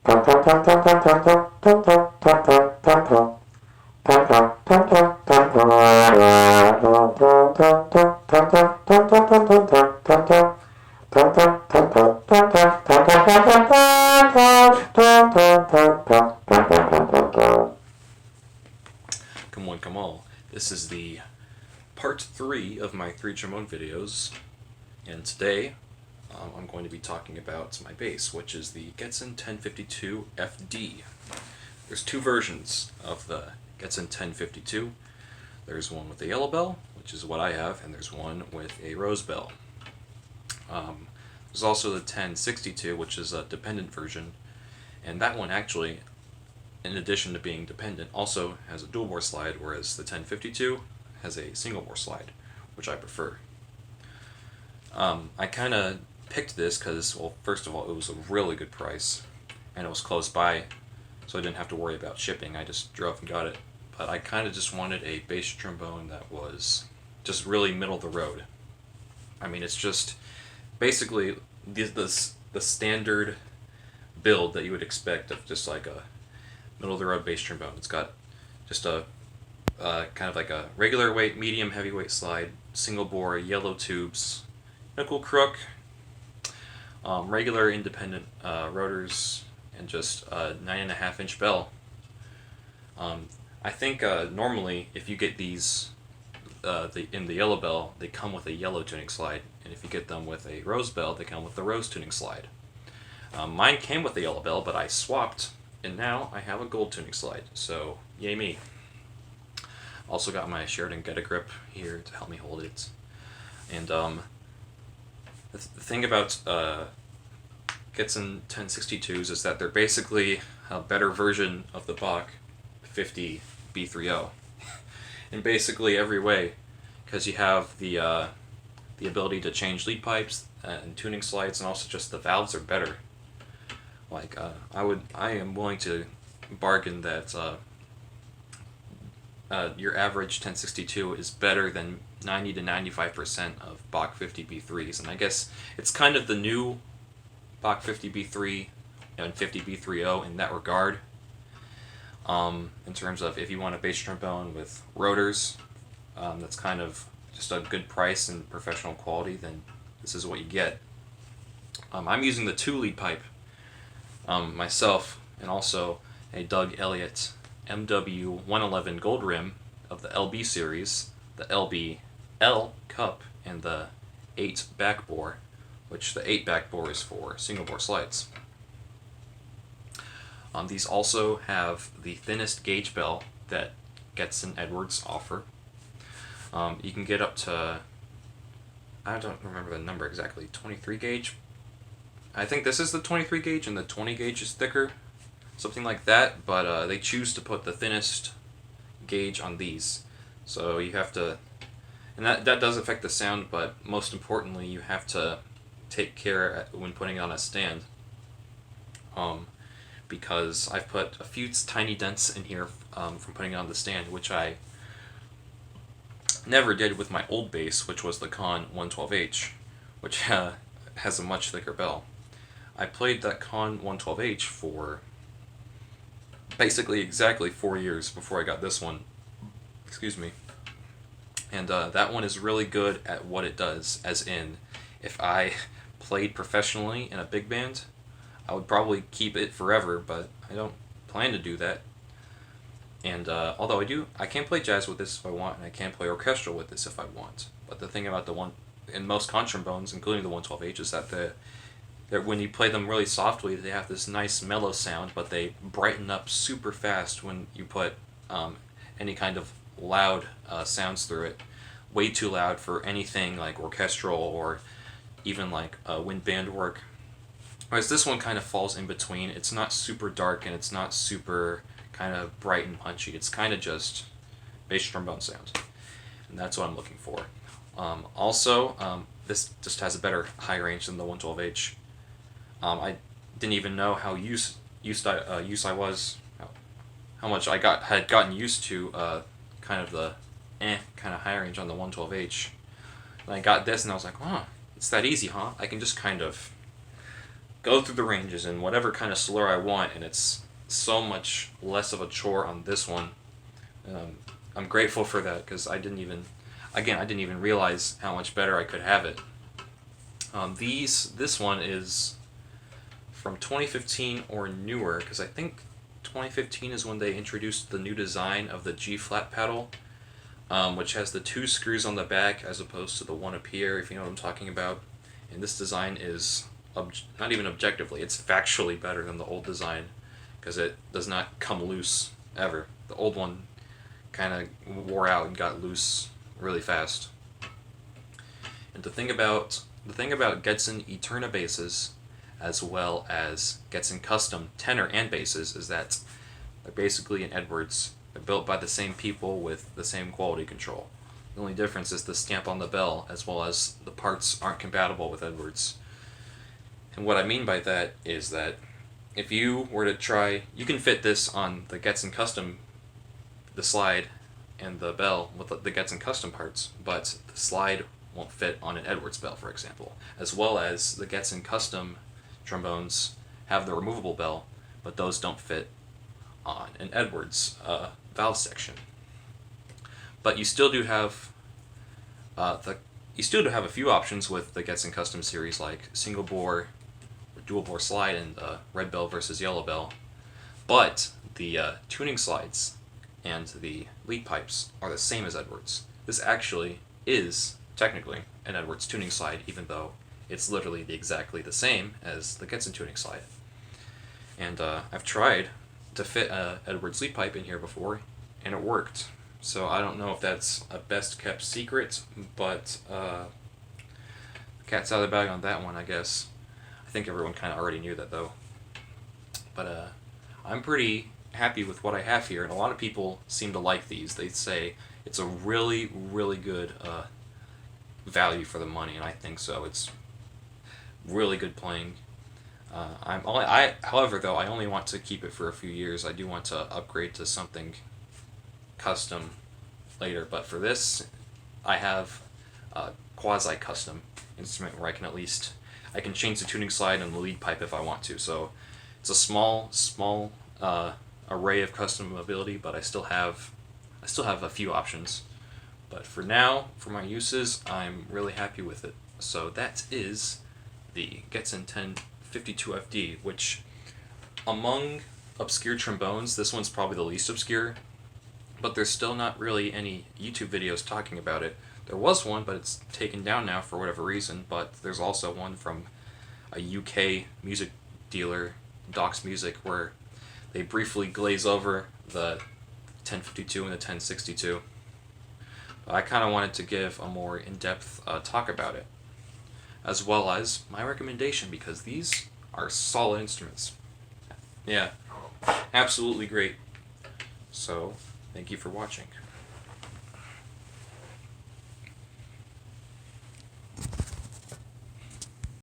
Come on, come all. This is the part 3 of my 3 trombone videos, and today I'm going to be talking about my bass, which is the Getzen 1052 FD. There's 2 versions of the Getzen 1052. There's one with a yellow bell, which is what I have, and there's one with a rose bell. There's also the 1062, which is a dependent version, and that one actually, in addition to being dependent, also has a dual bore slide, whereas the 1052 has a single bore slide, which I prefer. I kind of picked this because, well, first of all, it was a really good price, and it was close by, so I didn't have to worry about shipping. I just drove and got it. But I kind of just wanted a bass trombone that was just really middle of the road. I mean, it's just basically the standard build that you would expect of just like a middle of the road bass trombone. It's got just a kind of like a regular weight, medium heavyweight slide, single bore, yellow tubes, nickel crook, regular independent rotors, and just a 9.5-inch bell. I think normally if you get these in the yellow bell, they come with a yellow tuning slide, and if you get them with a rose bell, they come with the rose tuning slide. Mine came with the yellow bell, but I swapped, and now I have a gold tuning slide, so yay me. Also got my Sheridan Get a Grip here to help me hold it. And the thing about Getzen 1062s is that they're basically a better version of the Bach 50 B30 in basically every way, because you have the ability to change lead pipes and tuning slides, and also just the valves are better. Like I am willing to bargain that your average 1062 is better than 90 to 95% of Bach 50 B3s, and I guess it's kind of the new Bach 50 B3 and 50 B30 in that regard. In terms of if you want a bass trombone with rotors, that's kind of just a good price and professional quality, then this is what you get. I'm using the 2 lead pipe myself, and also a Doug Elliott MW111 Gold Rim of the LB series, the LB L cup, and the 8 back bore, which the 8 back bore is for single bore slides. These also have the thinnest gauge bell that Getzen Edwards offer. You can get up to, I don't remember the number exactly, 23 gauge. I think this is the 23 gauge and the 20 gauge is thicker, something like that, but they choose to put the thinnest gauge on these. So you have to, and that does affect the sound, but most importantly you have to take care when putting it on a stand. Because I've put a few tiny dents in here from putting it on the stand, which I never did with my old bass, which was the Con 112H, which has a much thicker bell. I played that Con 112H for basically exactly 4 years before I got this one. Excuse me. And that one is really good at what it does, as in, if I played professionally in a big band, I would probably keep it forever, but I don't plan to do that. And although I can play jazz with this if I want, and I can play orchestral with this if I want. But the thing about the one in most con trombones, including the 112H, is that when you play them really softly, they have this nice mellow sound, but they brighten up super fast when you put any kind of loud sounds through it. Way too loud for anything like orchestral or even like wind band work. Whereas this one kind of falls in between. It's not super dark and it's not super kind of bright and punchy. It's kind of just bass trombone sound. And that's what I'm looking for. This just has a better high range than the 112H. I didn't even know how used I was, how much I had gotten used to kind of the kind of high range on the 112H. And I got this and I was like, oh, it's that easy, huh? I can just kind of go through the ranges in whatever kind of slur I want, and it's so much less of a chore on this one. I'm grateful for that because I didn't even realize how much better I could have it. This one is from 2015 or newer, because I think 2015 is when they introduced the new design of the G flat pedal, which has the 2 screws on the back as opposed to the one up here, if you know what I'm talking about. And this design is not even objectively, it's factually better than the old design because it does not come loose ever. The old one kind of wore out and got loose really fast. And the thing about Getzen Eterna basses, as well as Getzen custom tenor and basses, is that they're basically an Edwards. They're built by the same people with the same quality control. The only difference is the stamp on the bell, as well as the parts aren't compatible with Edwards. And what I mean by that is that if you were to try, you can fit this on the Getzen custom, the slide and the bell with the Getzen custom parts, but the slide won't fit on an Edwards bell, for example, as well as the Getzen custom trombones have the removable bell, but those don't fit on an Edwards valve section. But you still do have a few options with the Getzen custom series, like single bore, dual bore slide, and red bell versus yellow bell. But the tuning slides and the lead pipes are the same as Edwards. This actually is technically an Edwards tuning slide, even though it's literally exactly the same as the Getzen tuning slide. And I've tried to fit a Edwards lead pipe in here before, and it worked. So I don't know if that's a best kept secret, but the cat's out of the bag on that one, I guess. I think everyone kind of already knew that, though. But I'm pretty happy with what I have here, and a lot of people seem to like these. They say it's a really, really good value for the money, and I think so. It's really good playing. However, though, I only want to keep it for a few years. I do want to upgrade to something custom later, but for this, I have a quasi-custom instrument where I can change the tuning slide and the lead pipe if I want to. So it's a small array of custom ability, but I still have a few options. But for now, for my uses, I'm really happy with it. So that is the Getzen 1052FD, which among obscure trombones, this one's probably the least obscure, but there's still not really any YouTube videos talking about it. There was one, but it's taken down now for whatever reason, but there's also one from a UK music dealer, Docs Music, where they briefly glaze over the 1052 and the 1062. I kind of wanted to give a more in-depth talk about it, as well as my recommendation, because these are solid instruments. Yeah, absolutely great. So, thank you for watching.